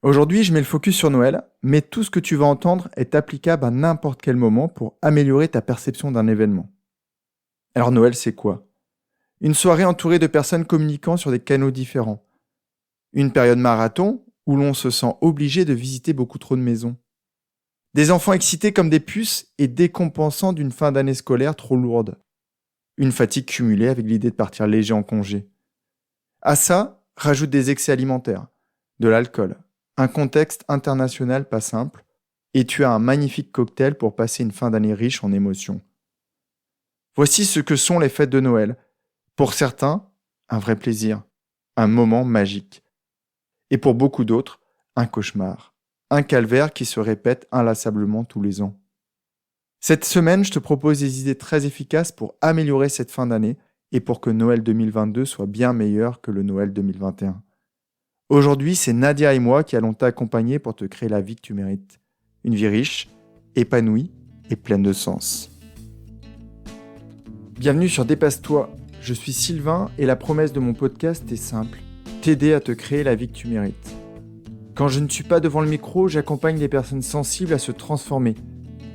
Aujourd'hui, je mets le focus sur Noël, mais tout ce que tu vas entendre est applicable à n'importe quel moment pour améliorer ta perception d'un événement. Alors Noël, c'est quoi? Une soirée entourée de personnes communiquant sur des canaux différents. Une période marathon où l'on se sent obligé de visiter beaucoup trop de maisons. Des enfants excités comme des puces et décompensants d'une fin d'année scolaire trop lourde. Une fatigue cumulée avec l'idée de partir léger en congé. À ça, rajoute des excès alimentaires, de l'alcool, un contexte international pas simple, et tu as un magnifique cocktail pour passer une fin d'année riche en émotions. Voici ce que sont les fêtes de Noël. Pour certains, un vrai plaisir, un moment magique. Et pour beaucoup d'autres, un cauchemar, un calvaire qui se répète inlassablement tous les ans. Cette semaine, je te propose des idées très efficaces pour améliorer cette fin d'année et pour que Noël 2022 soit bien meilleur que le Noël 2021. Aujourd'hui, c'est Nadia et moi qui allons t'accompagner pour te créer la vie que tu mérites. Une vie riche, épanouie et pleine de sens. Bienvenue sur Dépasse-toi. Je suis Sylvain et la promesse de mon podcast est simple. T'aider à te créer la vie que tu mérites. Quand je ne suis pas devant le micro, j'accompagne les personnes sensibles à se transformer.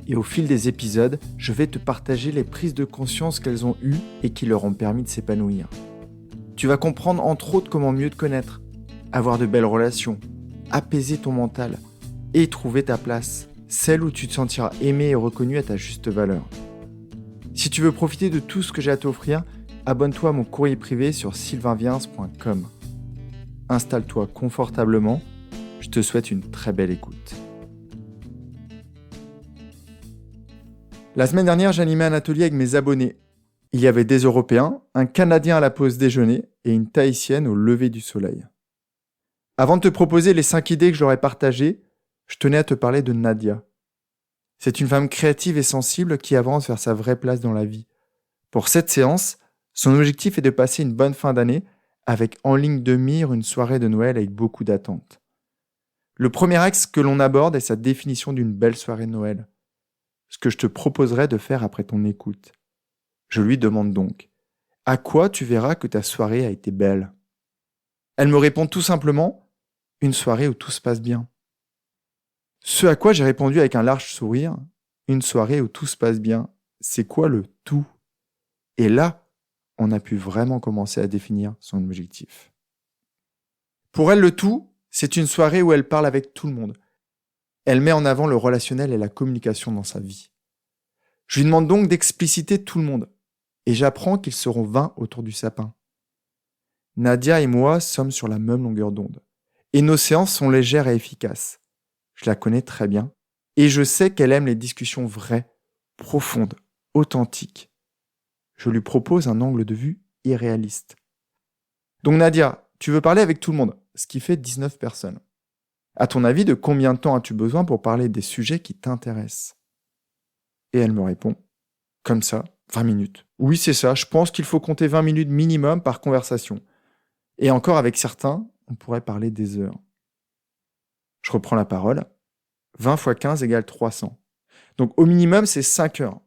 Et au fil des épisodes, je vais te partager les prises de conscience qu'elles ont eues et qui leur ont permis de s'épanouir. Tu vas comprendre entre autres comment mieux te connaître, avoir de belles relations, apaiser ton mental et trouver ta place, celle où tu te sentiras aimé et reconnu à ta juste valeur. Si tu veux profiter de tout ce que j'ai à t'offrir, abonne-toi à mon courrier privé sur sylvainviens.com. Installe-toi confortablement, je te souhaite une très belle écoute. La semaine dernière, j'animais un atelier avec mes abonnés. Il y avait des Européens, un Canadien à la pause déjeuner et une Tahitienne au lever du soleil. Avant de te proposer les 5 idées que j'aurais partagées, je tenais à te parler de Nadia. C'est une femme créative et sensible qui avance vers sa vraie place dans la vie. Pour cette séance, son objectif est de passer une bonne fin d'année avec en ligne de mire une soirée de Noël avec beaucoup d'attentes. Le premier axe que l'on aborde est sa définition d'une belle soirée de Noël. Ce que je te proposerai de faire après ton écoute. Je lui demande donc, à quoi tu verras que ta soirée a été belle? Elle me répond tout simplement, une soirée où tout se passe bien. Ce à quoi j'ai répondu avec un large sourire, une soirée où tout se passe bien, c'est quoi le tout? Et là, on a pu vraiment commencer à définir son objectif. Pour elle, le tout, c'est une soirée où elle parle avec tout le monde. Elle met en avant le relationnel et la communication dans sa vie. Je lui demande donc d'expliciter tout le monde, et j'apprends qu'ils seront 20 autour du sapin. Nadia et moi sommes sur la même longueur d'onde, et nos séances sont légères et efficaces. Je la connais très bien, et je sais qu'elle aime les discussions vraies, profondes, authentiques. Je lui propose un angle de vue irréaliste. Donc Nadia, tu veux parler avec tout le monde, ce qui fait 19 personnes. À ton avis, de combien de temps as-tu besoin pour parler des sujets qui t'intéressent? Et elle me répond, comme ça, 20 minutes. Oui, c'est ça, je pense qu'il faut compter 20 minutes minimum par conversation. Et encore avec certains, on pourrait parler des heures. Je reprends la parole. 20 x 15 égale 300. Donc au minimum, c'est 5 heures.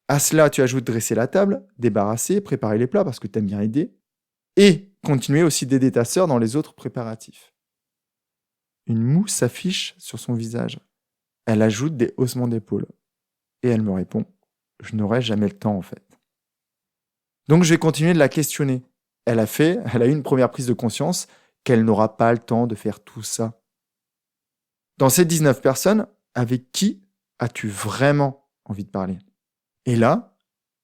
À cela, tu ajoutes dresser la table, débarrasser, préparer les plats parce que tu aimes bien aider, et continuer aussi d'aider ta sœur dans les autres préparatifs. Une moue s'affiche sur son visage. Elle ajoute des haussements d'épaules. Et elle me répond, je n'aurai jamais le temps en fait. Donc je vais continuer de la questionner. Elle a eu une première prise de conscience qu'elle n'aura pas le temps de faire tout ça. Dans ces 19 personnes, avec qui as-tu vraiment envie de parler? Et là,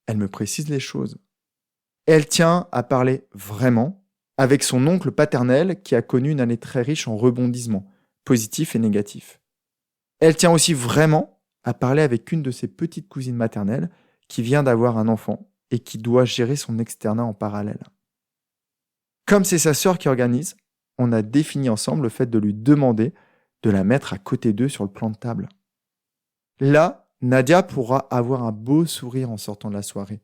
elle me précise les choses. Elle tient à parler vraiment avec son oncle paternel qui a connu une année très riche en rebondissements, positifs et négatifs. Elle tient aussi vraiment à parler avec une de ses petites cousines maternelles qui vient d'avoir un enfant et qui doit gérer son externat en parallèle. Comme c'est sa sœur qui organise, on a défini ensemble le fait de lui demander de la mettre à côté d'eux sur le plan de table. Là, Nadia pourra avoir un beau sourire en sortant de la soirée,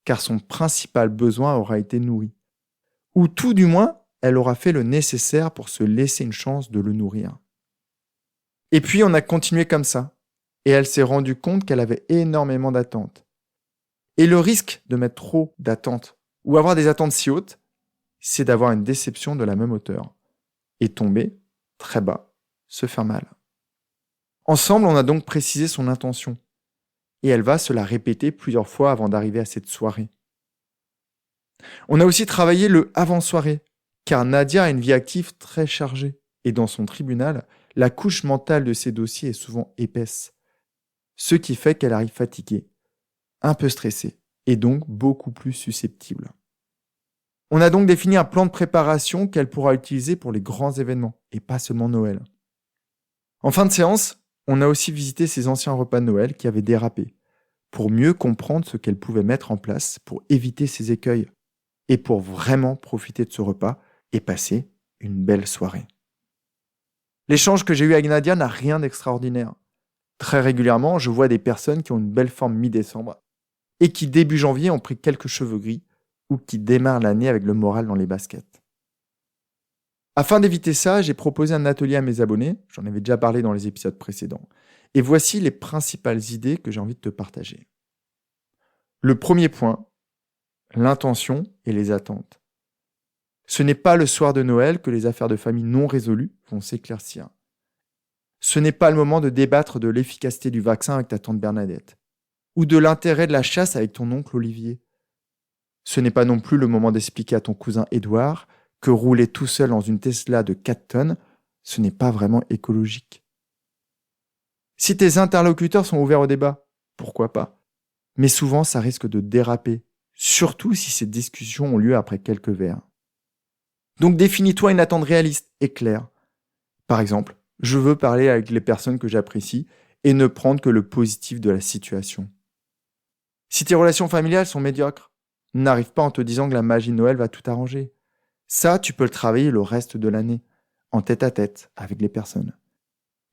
car son principal besoin aura été nourri. Ou tout du moins, elle aura fait le nécessaire pour se laisser une chance de le nourrir. Et puis on a continué comme ça, et elle s'est rendue compte qu'elle avait énormément d'attentes. Et le risque de mettre trop d'attentes, ou avoir des attentes si hautes, c'est d'avoir une déception de la même hauteur, et tomber très bas se faire mal. Ensemble, on a donc précisé son intention. Et elle va se la répéter plusieurs fois avant d'arriver à cette soirée. On a aussi travaillé le avant-soirée, car Nadia a une vie active très chargée. Et dans son tribunal, la couche mentale de ses dossiers est souvent épaisse. Ce qui fait qu'elle arrive fatiguée, un peu stressée, et donc beaucoup plus susceptible. On a donc défini un plan de préparation qu'elle pourra utiliser pour les grands événements, et pas seulement Noël. En fin de séance, on a aussi visité ses anciens repas de Noël qui avaient dérapé, pour mieux comprendre ce qu'elle pouvait mettre en place pour éviter ces écueils, et pour vraiment profiter de ce repas et passer une belle soirée. L'échange que j'ai eu avec Nadia n'a rien d'extraordinaire. Très régulièrement, je vois des personnes qui ont une belle forme mi-décembre et qui, début janvier, ont pris quelques cheveux gris ou qui démarrent l'année avec le moral dans les baskets. Afin d'éviter ça, j'ai proposé un atelier à mes abonnés, j'en avais déjà parlé dans les épisodes précédents, et voici les principales idées que j'ai envie de te partager. Le premier point, l'intention et les attentes. Ce n'est pas le soir de Noël que les affaires de famille non résolues vont s'éclaircir. Ce n'est pas le moment de débattre de l'efficacité du vaccin avec ta tante Bernadette, ou de l'intérêt de la chasse avec ton oncle Olivier. Ce n'est pas non plus le moment d'expliquer à ton cousin Édouard que rouler tout seul dans une Tesla de 4 tonnes, ce n'est pas vraiment écologique. Si tes interlocuteurs sont ouverts au débat, pourquoi pas? Mais souvent, ça risque de déraper, surtout si ces discussions ont lieu après quelques verres. Donc définis-toi une attente réaliste et claire. Par exemple, je veux parler avec les personnes que j'apprécie et ne prendre que le positif de la situation. Si tes relations familiales sont médiocres, n'arrive pas en te disant que la magie de Noël va tout arranger. Ça, tu peux le travailler le reste de l'année, en tête-à-tête avec les personnes.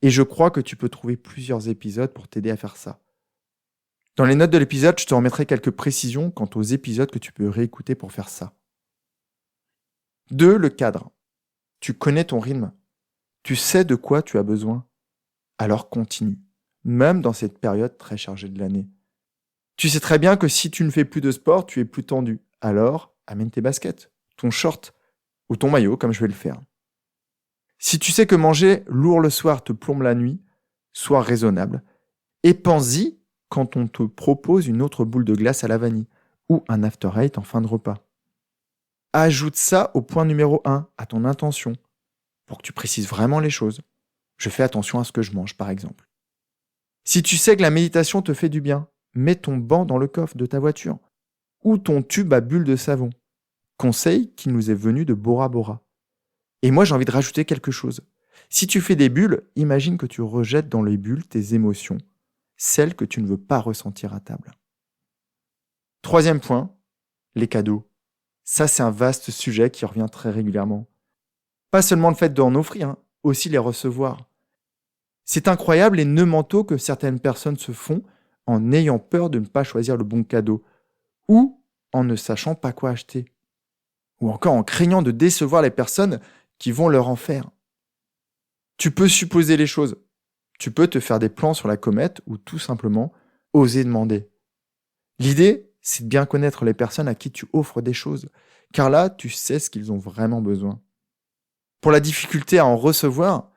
Et je crois que tu peux trouver plusieurs épisodes pour t'aider à faire ça. Dans les notes de l'épisode, je te remettrai quelques précisions quant aux épisodes que tu peux réécouter pour faire ça. 2. Le cadre. Tu connais ton rythme. Tu sais de quoi tu as besoin. Alors continue, même dans cette période très chargée de l'année. Tu sais très bien que si tu ne fais plus de sport, tu es plus tendu. Alors, amène tes baskets, ton short ou ton maillot comme je vais le faire. Si tu sais que manger lourd le soir te plombe la nuit, sois raisonnable et pense-y quand on te propose une autre boule de glace à la vanille ou un after eight en fin de repas. Ajoute ça au point numéro 1, à ton intention, pour que tu précises vraiment les choses. Je fais attention à ce que je mange, par exemple. Si tu sais que la méditation te fait du bien, mets ton banc dans le coffre de ta voiture ou ton tube à bulles de savon. Conseil qui nous est venu de Bora Bora. Et moi, j'ai envie de rajouter quelque chose. Si tu fais des bulles, imagine que tu rejettes dans les bulles tes émotions, celles que tu ne veux pas ressentir à table. 3e point, les cadeaux. Ça, c'est un vaste sujet qui revient très régulièrement. Pas seulement le fait d'en offrir, aussi les recevoir. C'est incroyable les nœuds mentaux que certaines personnes se font en ayant peur de ne pas choisir le bon cadeau ou en ne sachant pas quoi acheter. Ou encore en craignant de décevoir les personnes qui vont leur en faire. Tu peux supposer les choses. Tu peux te faire des plans sur la comète ou tout simplement oser demander. L'idée, c'est de bien connaître les personnes à qui tu offres des choses, car là, tu sais ce qu'ils ont vraiment besoin. Pour la difficulté à en recevoir,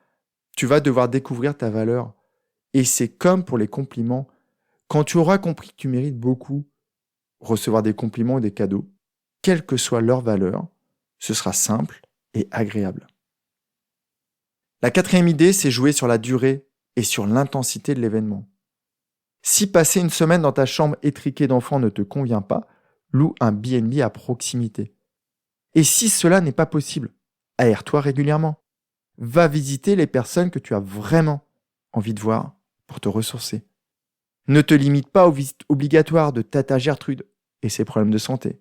tu vas devoir découvrir ta valeur. Et c'est comme pour les compliments. Quand tu auras compris que tu mérites beaucoup, recevoir des compliments ou des cadeaux, quelle que soit leur valeur, ce sera simple et agréable. La 4e idée, c'est jouer sur la durée et sur l'intensité de l'événement. Si passer une semaine dans ta chambre étriquée d'enfant ne te convient pas, loue un B&B à proximité. Et si cela n'est pas possible, aère-toi régulièrement. Va visiter les personnes que tu as vraiment envie de voir pour te ressourcer. Ne te limite pas aux visites obligatoires de Tata Gertrude et ses problèmes de santé,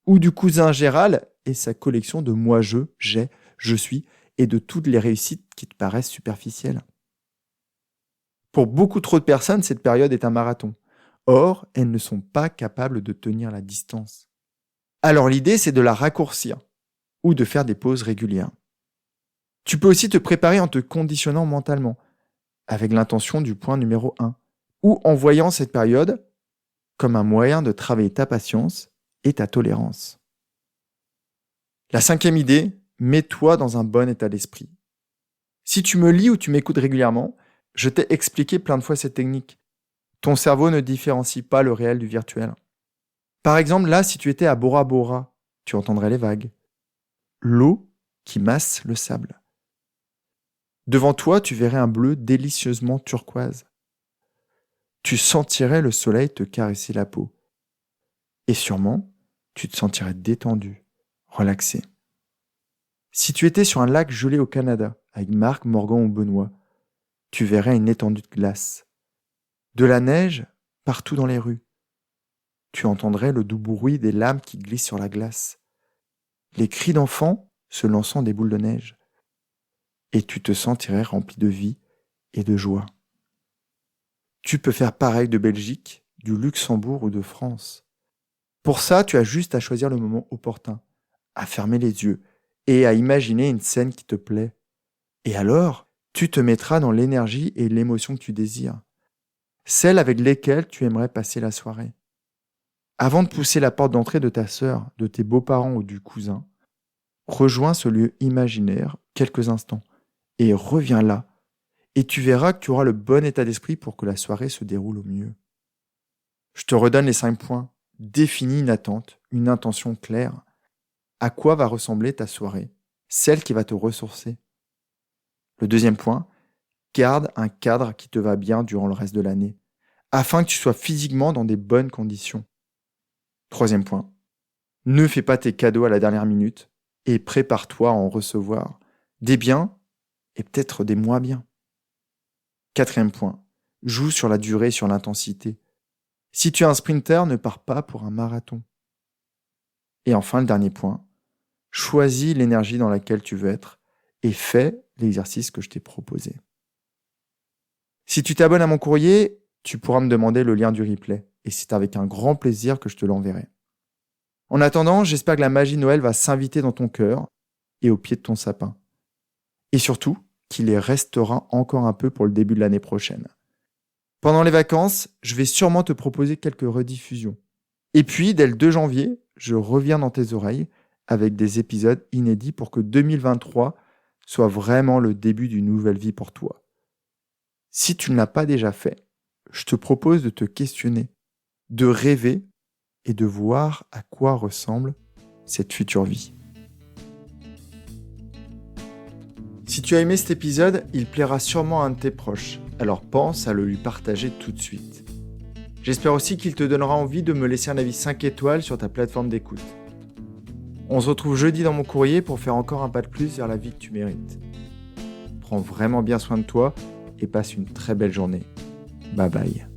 ou du cousin Gérald et sa collection de moi, j'ai, je suis, et de toutes les réussites qui te paraissent superficielles. Pour beaucoup trop de personnes, cette période est un marathon. Or, elles ne sont pas capables de tenir la distance. Alors l'idée, c'est de la raccourcir ou de faire des pauses régulières. Tu peux aussi te préparer en te conditionnant mentalement, avec l'intention du point numéro 1, ou en voyant cette période comme un moyen de travailler ta patience et ta tolérance. La 5e idée, mets-toi dans un bon état d'esprit. Si tu me lis ou tu m'écoutes régulièrement, je t'ai expliqué plein de fois cette technique. Ton cerveau ne différencie pas le réel du virtuel. Par exemple, là, si tu étais à Bora Bora, tu entendrais les vagues. L'eau qui masse le sable. Devant toi, tu verrais un bleu délicieusement turquoise. Tu sentirais le soleil te caresser la peau. Et sûrement, tu te sentirais détendu, relaxé. Si tu étais sur un lac gelé au Canada, avec Marc, Morgan ou Benoît, tu verrais une étendue de glace. De la neige partout dans les rues. Tu entendrais le doux bruit des lames qui glissent sur la glace. Les cris d'enfants se lançant des boules de neige. Et tu te sentirais rempli de vie et de joie. Tu peux faire pareil de Belgique, du Luxembourg ou de France. Pour ça, tu as juste à choisir le moment opportun, à fermer les yeux et à imaginer une scène qui te plaît. Et alors, tu te mettras dans l'énergie et l'émotion que tu désires, celle avec lesquelles tu aimerais passer la soirée. Avant de pousser la porte d'entrée de ta sœur, de tes beaux-parents ou du cousin, rejoins ce lieu imaginaire quelques instants et reviens là. Et tu verras que tu auras le bon état d'esprit pour que la soirée se déroule au mieux. Je te redonne les 5 points. Définis une attente, une intention claire. À quoi va ressembler ta soirée, celle qui va te ressourcer. Le deuxième point, garde un cadre qui te va bien durant le reste de l'année, afin que tu sois physiquement dans des bonnes conditions. Troisième point, ne fais pas tes cadeaux à la dernière minute et prépare-toi à en recevoir des biens et peut-être des moins bien. Quatrième point, joue sur la durée et sur l'intensité. Si tu es un sprinter, ne pars pas pour un marathon. Et enfin, le dernier point, choisis l'énergie dans laquelle tu veux être et fais l'exercice que je t'ai proposé. Si tu t'abonnes à mon courrier, tu pourras me demander le lien du replay et c'est avec un grand plaisir que je te l'enverrai. En attendant, j'espère que la magie de Noël va s'inviter dans ton cœur et au pied de ton sapin. Et surtout, qu'il y restera encore un peu pour le début de l'année prochaine. Pendant les vacances, je vais sûrement te proposer quelques rediffusions. Et puis, dès le 2 janvier, je reviens dans tes oreilles avec des épisodes inédits pour que 2023 soit vraiment le début d'une nouvelle vie pour toi. Si tu ne l'as pas déjà fait, je te propose de te questionner, de rêver et de voir à quoi ressemble cette future vie. Si tu as aimé cet épisode, il plaira sûrement à un de tes proches, alors pense à le lui partager tout de suite. J'espère aussi qu'il te donnera envie de me laisser un avis 5 étoiles sur ta plateforme d'écoute. On se retrouve jeudi dans mon courrier pour faire encore un pas de plus vers la vie que tu mérites. Prends vraiment bien soin de toi et passe une très belle journée. Bye bye.